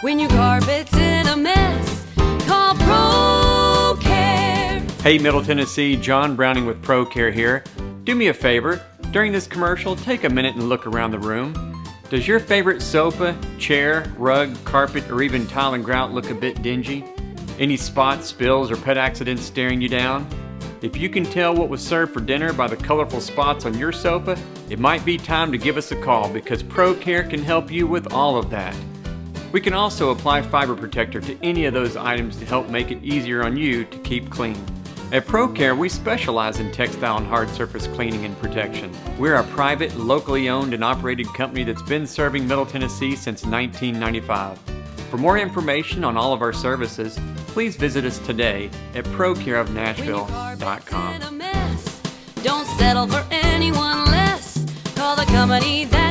When your carpet's in a mess, call ProCare. Hey Middle Tennessee, John Browning with ProCare here. Do me a favor, during this commercial, take a minute and look around the room. Does your favorite sofa, chair, rug, carpet, or even tile and grout look a bit dingy? Any spots, spills, or pet accidents staring you down? If you can tell what was served for dinner by the colorful spots on your sofa, it might be time to give us a call because ProCare can help you with all of that. We can also apply fiber protector to any of those items to help make it easier on you to keep clean. At ProCare, we specialize in textile and hard surface cleaning and protection. We're a private, locally owned and operated company that's been serving Middle Tennessee since 1995. For more information on all of our services, please visit us today at procareofnashville.com. Don't settle for anyone less. Call the company that